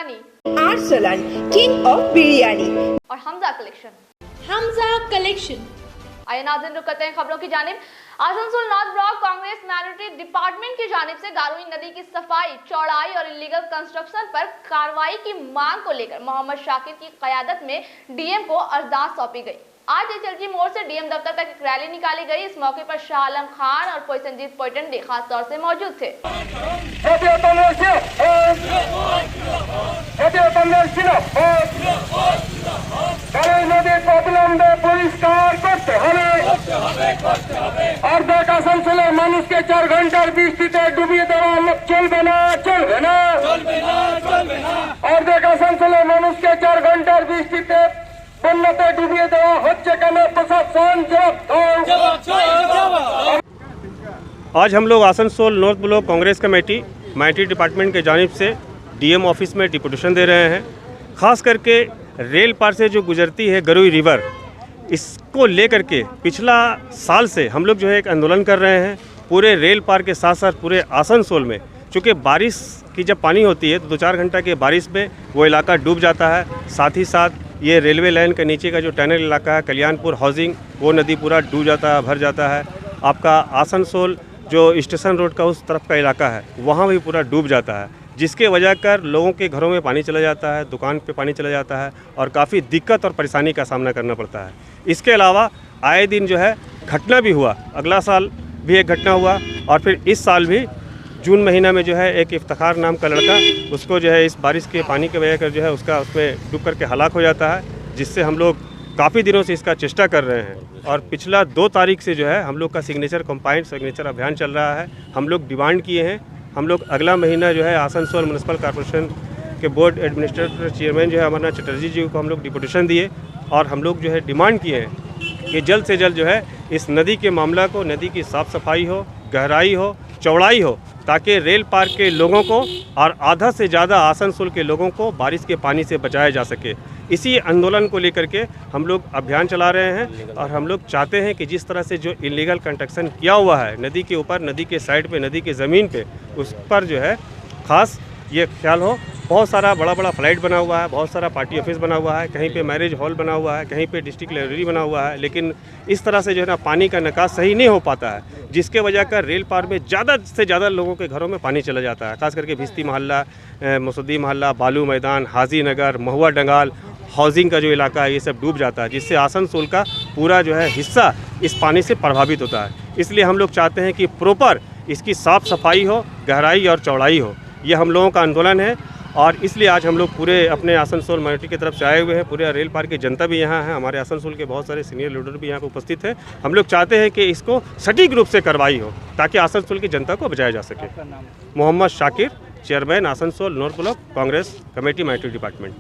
Biryani, Arsalan king of biryani और Hamza collection. आइए नाज़रीन, रुक करते हैं खबरों की जानिब। Asansol north block Congress mandatory department की जानिब से गारोई नदी की सफाई, चौड़ाई और इलीगल कंस्ट्रक्शन पर कार्रवाई की मांग को लेकर मोहम्मद शाकिर की क़यादत में डीएम को अर्ज़दात सौंपी गई। आज एचएलजी मोड़ से डीएम दफ्तर तक एक रैली निकाली गई। इस मौके पर शाह आलम खान और पोइसनजीत पोइटंडे खास तौर से मौजूद थे। আসানসোলের মানুষকে 4 ঘন্টার বৃষ্টিতে ডুবিয়ে দেওয়া চলবে না, চলবে না, চলবে না, চলবে না। অর্ধেক আসানসোলের মানুষকে 4 ঘন্টার বৃষ্টিতে বন্যাতে ডুবিয়ে দেওয়া হচ্ছে কেন? প্রশাসন জবাব। आज हम लोग Asansol north block Congress committee monetary department के जानिब से डीएम ऑफिस में डिपुटेशन दे रहे हैं। ख़ास करके रेल पार से जो गुजरती है गरोई रिवर, इसको लेकर के पिछला साल से हम लोग जो है एक आंदोलन कर रहे हैं। पूरे रेल पार के साथ साथ पूरे आसनसोल में, चूँकि बारिश की जब पानी होती है तो 2-4 घंटा के बारिश में वो इलाका डूब जाता है। साथ ही साथ ये रेलवे लाइन के नीचे का जो टनल इलाका है कल्याणपुर हाउसिंग, वो नदी पूरा डूब जाता है, भर जाता है। आपका आसनसोल जो स्टेशन रोड का उस तरफ का इलाका है वहाँ भी पूरा डूब जाता है, जिसके वजह कर लोगों के घरों में पानी चला जाता है, दुकान पे पानी चला जाता है और काफ़ी दिक्कत और परेशानी का सामना करना पड़ता है। इसके अलावा आए दिन जो है घटना भी हुआ, अगला साल भी एक घटना हुआ और फिर इस साल भी जून महीना में जो है एक इफ्तिखार नाम का लड़का, उसको जो है इस बारिश के पानी की वजह कर जो है उसका उसमें डूब करके हलाक हो जाता है, जिससे हम लोग काफ़ी दिनों से इसका चेष्टा कर रहे हैं। और पिछला 2 तारीख से जो है हम लोग का सिग्नेचर अभियान चल रहा है। हम लोग डिमांड किए हैं, हम लोग अगला महीना जो है आसनसोल म्यूनसिपल कॉर्पोरेशन के बोर्ड एडमिनिस्ट्रेटर चेयरमैन जो है अमरनाथ चटर्जी जी को हम लोग डिपुटेशन दिए और हम लोग जो है डिमांड किए हैं कि जल्द से जल्द जो है इस नदी के मामला को, नदी की साफ़ सफाई हो, गहराई हो, चौड़ाई हो, ताकि रेल पार के लोगों को और आधा से ज़्यादा आसनसोल के लोगों को बारिश के पानी से बचाया जा सके। इसी आंदोलन को लेकर के हम लोग अभियान चला रहे हैं और हम लोग चाहते हैं कि जिस तरह से जो इलीगल कंस्ट्रक्शन किया हुआ है नदी के ऊपर, नदी के साइड पे, नदी के ज़मीन पे, उस पर जो है ख़ास ये ख्याल हो। बहुत सारा बड़ा फ्लाइट बना हुआ है, बहुत सारा पार्टी ऑफिस बना हुआ है, कहीं पे मैरिज हॉल बना हुआ है, कहीं पे डिस्ट्रिक्ट लाइब्रेरी बना हुआ है, लेकिन इस तरह से जो है ना पानी का निकास सही नहीं हो पाता है, जिसके वजह कर रेल पार में ज़्यादा से ज़्यादा लोगों के घरों में पानी चला जाता है। खास करके भिस्ती मोहल्ला, मुसद्दी मोहल्ला, बालू मैदान, हाजी नगर, महुआ डंगाल, हाउसिंग का जो इलाका है ये सब डूब जाता है, जिससे आसनसोल का पूरा जो है हिस्सा इस पानी से प्रभावित होता है। इसलिए हम लोग चाहते हैं कि प्रॉपर इसकी साफ़ सफाई हो, गहराई और चौड़ाई हो। ये हम लोगों का आंदोलन है और इसलिए आज हम लोग पूरे अपने आसनसोल मैनेटरी की तरफ से आए हुए हैं। पूरे रेल पार की जनता भी यहाँ है, हमारे आसनसोल के बहुत सारे सीनियर लीडर भी यहाँ पर उपस्थित हैं। हम लोग चाहते हैं कि इसको सटीक रूप से कार्रवाई हो ताकि आसनसोल की जनता को बचाया जा सके। Mohammad Shakir, chairman Asansol north block Congress committee monetary department.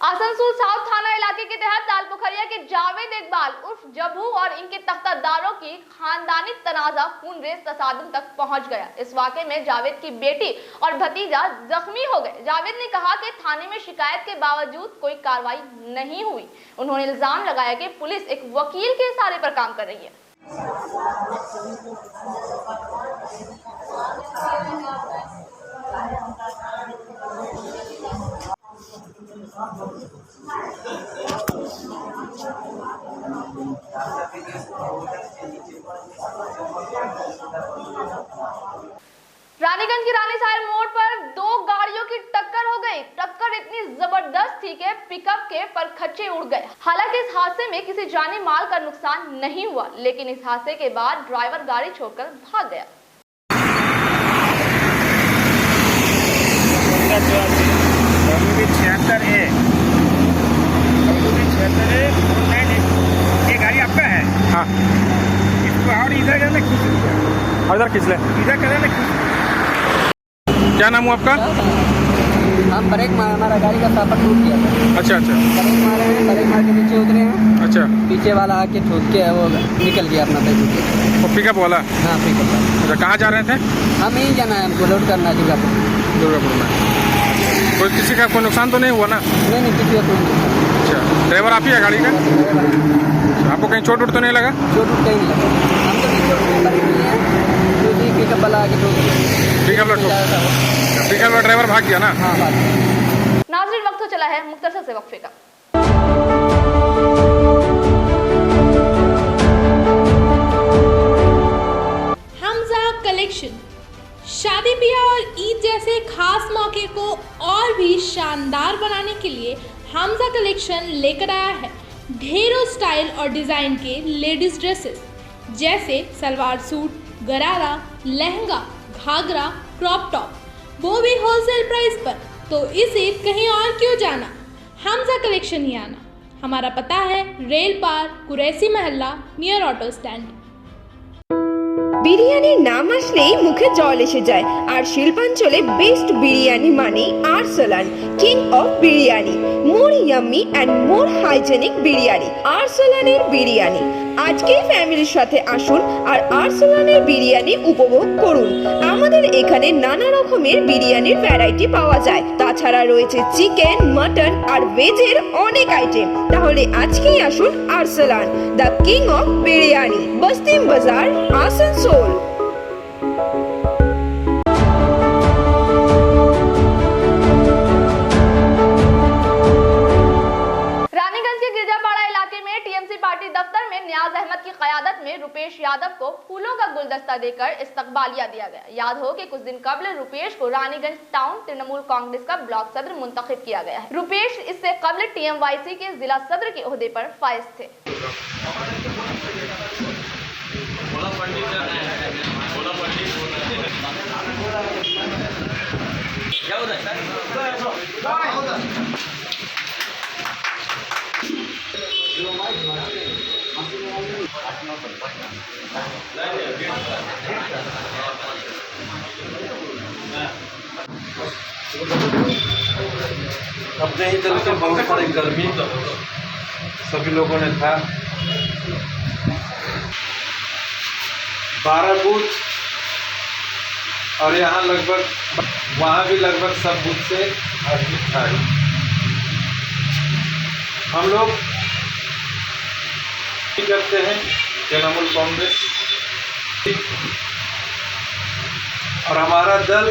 Asansol south थाना इलाके के तहत तालपोखरिया के जावेद इकबाल उर्फ जबू और इनके तख्तादारों की खानदानी तनाजा खून रेज तसादुम तक पहुंच गया। इस वाकये में जावेद की बेटी और भतीजा जख्मी हो गए। जावेद ने कहा कि थाने में शिकायत के बावजूद कोई कार्रवाई नहीं हुई। उन्होंने इल्जाम लगाया कि पुलिस एक वकील के इशारे पर काम कर रही है। रानीगंज की रानी साहिर मोड़ पर 2 गाड़ियों की टक्कर हो गई। टक्कर इतनी जबरदस्त थी कि पिकअप के परखच्चे उड़ गए। हालांकि इस हादसे में किसी जानी माल का नुकसान नहीं हुआ, लेकिन इस हादसे के बाद ड्राइवर गाड़ी छोड़कर भाग गया। ये गाड़ी आपका है? हाँ, इसको और इधर जाना खींच, इधर खींच ले, इधर करना खींच। क्या नाम हुआ आपका? हम ब्रेक मारा, हमारा गाड़ी का साफा टूट गया था। अच्छा अच्छा। ब्रेक मारे हैं, ब्रेक मार के नीचे उतरे हैं। अच्छा, पीछे वाला आके ठोक के वो निकल गया अपना पैसे। वो पिकअप वाला? हाँ, पिकअप वाला। अच्छा, कहाँ जा रहे थे? हम यहीं जाना है, हमको लोड करना है दुर्गापुर में। कोई किसी का कोई नुकसान तो नहीं हुआ ना? नहीं, किसी का कोई नुकसान। अच्छा, ड्राइवर आप ही है गाड़ी का? आपको कहीं चोट उठ तो नहीं लगा? चोट कहीं नहीं लगा, हम तो नहीं है, जो पिकअप वाला आके ठोक पिकअप वाला ड्राइवर भाग गया ना? हाँ, भाग। नाज़रीन, वक्त हो चला है मुख्तसर से वक्फे का। हमजा कलेक्शन शादी ब्याह और ईद जैसे खास मौके को और भी शानदार बनाने के लिए हमजा कलेक्शन लेकर आया है ढेरों स्टाइल और डिज़ाइन के लेडीज ड्रेसेस जैसे सलवार सूट, गरारा, लहंगा, घाघरा, क्रॉप टॉप, वो भी होलसेल प्राइस पर। तो इसे कहीं और क्यों जाना, हमजा कलेक्शन ही आना। हमारा पता है रेल पार, कुरैसी महल्ला, नियर ऑटो स्टैंड। বিরিয়ানির নাম আসলেই মুখে জল এসে যায়, আর শিল্পাঞ্চলে বেস্ট বিরিয়ানি মানে Arsalan, king of biryani. More yummy and more hygienic biryani, আরসালানের বিরিয়ানি। আজকেই ফ্যামিলির সাথে আসুন আর আরসালানের বিরিয়ানি উপভোগ করুন। আমাদের এখানে নানা রকমের বিরিয়ানির ভ্যারাইটি পাওয়া যায়, তাছাড়া রয়েছে চিকেন, মাটন আর ভেজের অনেক আইটেম। তাহলে আজকেই আসুন Arsalan, the king of biryani, Bastin Bazar, Asansol. Raniganj के गिरजापाड़ा इलाके में टीएमसी पार्टी दफ्तर में नियाज अहमद की क़यादत में रुपेश यादव को फूलों का गुलदस्ता देकर इस्तकबालिया दिया गया। याद हो कि कुछ दिन कबल रुपेश को रानीगंज टाउन तृणमूल कांग्रेस का ब्लॉक सदर मुंतखब किया गया है। रुपेश इससे कबल टीएमवाईसी के जिला सदर के ओहदे पर फाइज थे। अपने ही तरह से बहुत सारी गर्मी सभी लोगों ने था। 12 बूथ और यहाँ लगभग वहाँ भी लगभग सब बूथ से अधिक था। हम लोग करते हैं तृणमूल कांग्रेस और हमारा दल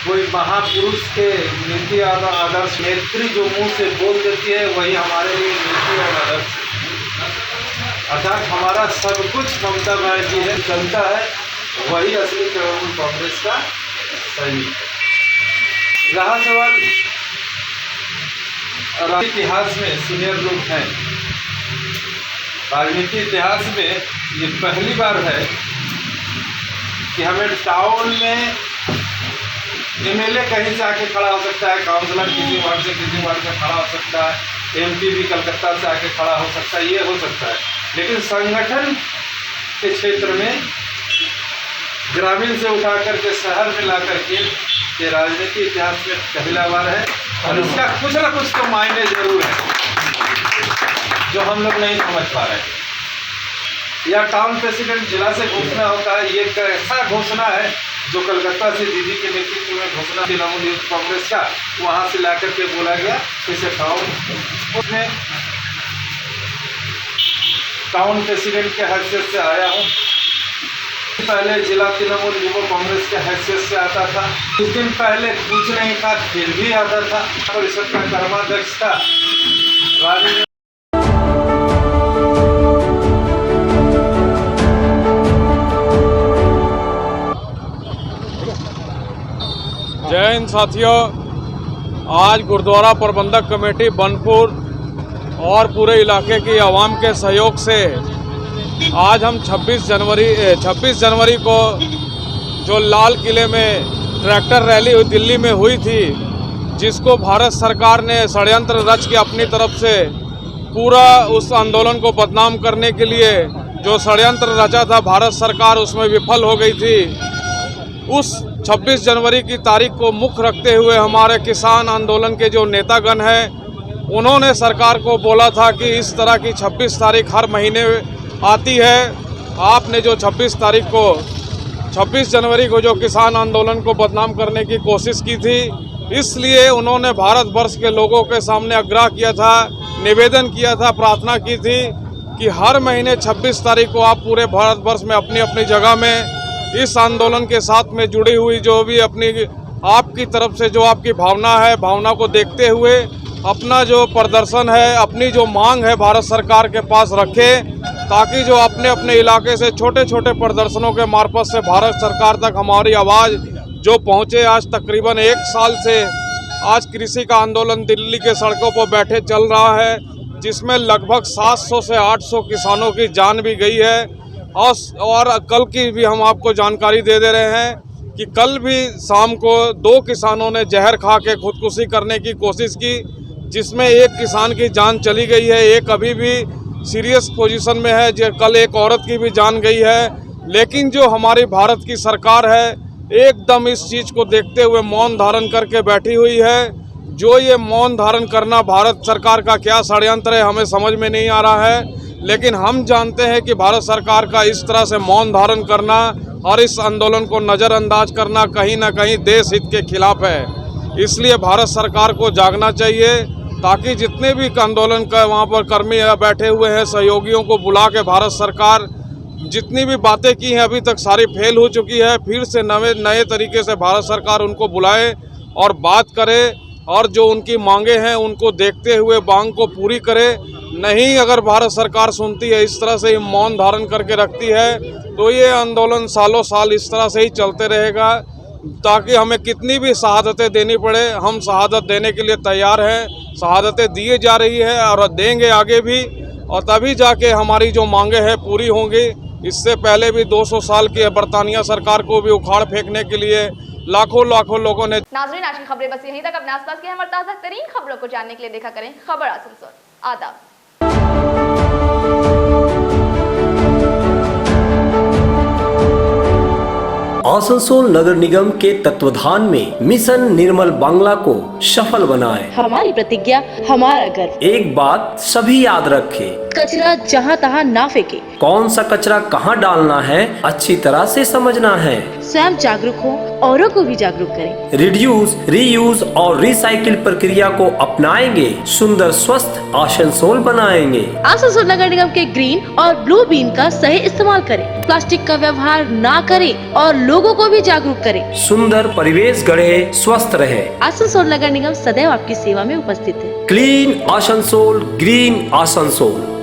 कोई महापुरुष के नीति और आदर्श, नेत्री जो मुंह से बोल देती है वही हमारे लिए नीति और आदर्श। अर्थात हमारा सब कुछ ममता बनर्जी है, चलता है वही असली तृणमूल कांग्रेस का सैनिक। रहा सवाल राजनीति इतिहास में सीनियर लोग हैं, राजनीति इतिहास में ये पहली बार है कि हमें टाउन में एमएलए कहीं से आके खड़ा हो सकता है, काउंसलर किसी वार्ड से खड़ा हो सकता है, एमपी भी कलकत्ता से आके खड़ा हो सकता है, ये हो सकता है। लेकिन संगठन के क्षेत्र में ग्रामीण से उठा करके शहर में ला करके ये राजनीति इतिहास में पहला बार है और इसका कुछ ना कुछ तो मायने जरूर है जो हम लोग नहीं समझ पा रहे। या टाउन प्रेसिडेंट जिला से घोषणा होता है, ये ऐसा घोषणा है जो कलकत्ता से दीदी के नेतृत्व में घोषणा तृणमूल यूथ कांग्रेस का वहाँ से ला करके बोला गया। इसे टाउन प्रेसिडेंट के हैसियत से आया हूँ, पहले जिला तृणमूल युवा कांग्रेस के हैसियत से आता था, कुछ दिन पहले कुछ नहीं था फिर भी आता था, परिषद का कर्माध्यक्ष था। जय हिंद साथियों, आज गुरुद्वारा प्रबंधक कमेटी बनपुर और पूरे इलाके की आवाम के सहयोग से आज हम 26 जनवरी को जो लाल किले में ट्रैक्टर रैली दिल्ली में हुई थी, जिसको भारत सरकार ने षड्यंत्र रच के अपनी तरफ से पूरा उस आंदोलन को बदनाम करने के लिए जो षड्यंत्र रचा था भारत सरकार उसमें विफल हो गई थी। उस 26 जनवरी की तारीख को मुख्य रखते हुए हमारे किसान आंदोलन के जो नेतागण हैं उन्होंने सरकार को बोला था कि इस तरह की 26 तारीख हर महीने आती है। आपने जो 26 जनवरी को जो किसान आंदोलन को बदनाम करने की कोशिश की थी, इसलिए उन्होंने भारतवर्ष के लोगों के सामने आग्रह किया था, निवेदन किया था, प्रार्थना की थी कि हर महीने 26 तारीख को आप पूरे भारतवर्ष में अपनी अपनी जगह में इस आंदोलन के साथ में जुड़ी हुई जो भी अपनी आपकी तरफ से जो आपकी भावना है, भावना को देखते हुए अपना जो प्रदर्शन है, अपनी जो मांग है भारत सरकार के पास रखें, ताकि जो अपने अपने इलाके से छोटे छोटे प्रदर्शनों के मार्फत से भारत सरकार तक हमारी आवाज़ जो पहुँचे। आज तकरीबन 1 साल से आज कृषि का आंदोलन दिल्ली के सड़कों पर बैठे चल रहा है, जिसमें लगभग 700 से 800 किसानों की जान भी गई है। और कल की भी हम आपको जानकारी दे रहे हैं कि कल भी शाम को 2 किसानों ने जहर खा के खुदकुशी करने की कोशिश की, जिसमें एक किसान की जान चली गई है, एक अभी भी सीरियस पोजीशन में है। जो कल एक औरत की भी जान गई है। लेकिन जो हमारी भारत की सरकार है एकदम इस चीज़ को देखते हुए मौन धारण करके बैठी हुई है। जो ये मौन धारण करना भारत सरकार का क्या षड्यंत्र है हमें समझ में नहीं आ रहा है, लेकिन हम जानते हैं कि भारत सरकार का इस तरह से मौन धारण करना और इस आंदोलन को नज़रअंदाज करना कहीं ना कहीं देश हित के खिलाफ है। इसलिए भारत सरकार को जागना चाहिए, ताकि जितने भी आंदोलन का वहाँ पर कर्मी बैठे हुए हैं, सहयोगियों को बुला के भारत सरकार जितनी भी बातें की हैं अभी तक सारी फेल हो चुकी है। फिर से नए तरीके से भारत सरकार उनको बुलाए और बात करे, और जो उनकी मांगे हैं उनको देखते हुए मांग को पूरी करे। नहीं अगर भारत सरकार सुनती है, इस तरह से ही मौन धारण करके रखती है, तो ये आंदोलन सालों साल इस तरह से ही चलते रहेगा। ताकि हमें कितनी भी शहादतें देनी पड़े, हम शहादत देने के लिए तैयार हैं। शहादतें दिए जा रही है और देंगे आगे भी, और तभी जाके हमारी जो मांगे हैं पूरी होंगी। इससे पहले भी 200 साल की बरतानिया सरकार को भी उखाड़ फेंकने के लिए लाखों लोगों ने। नाज़रीन, आज की खबरें बस यहीं तक। अपने आसपास की हमारे ताज़ा तरीन खबरों को जानने के लिए देखा करें खबर आसनसोल। आदाब। आसनसोल नगर निगम के तत्वाधान में मिशन निर्मल बांग्ला को सफल बनाएं। हमारी प्रतिज्ञा, हमारा गर्व। एक बात सभी याद रखें, कचरा जहाँ तहाँ ना फेंके। कौन सा कचरा कहाँ डालना है अच्छी तरह से समझना है। स्वयं जागरूक हो, औरों को भी जागरूक करें। रिड्यूस, रीयूज और रिसाइकिल प्रक्रिया को अपनाएंगे, सुंदर स्वस्थ आसनसोल बनाएंगे। आसनसोल नगर निगम के ग्रीन और ब्लू बीन का सही इस्तेमाल करें। प्लास्टिक का व्यवहार ना करें और लोगों को भी जागरूक करें। सुंदर परिवेश गढ़े, स्वस्थ रहे। आसनसोल नगर निगम सदैव आपकी सेवा में उपस्थित है। Clean Asansol, green Asansol.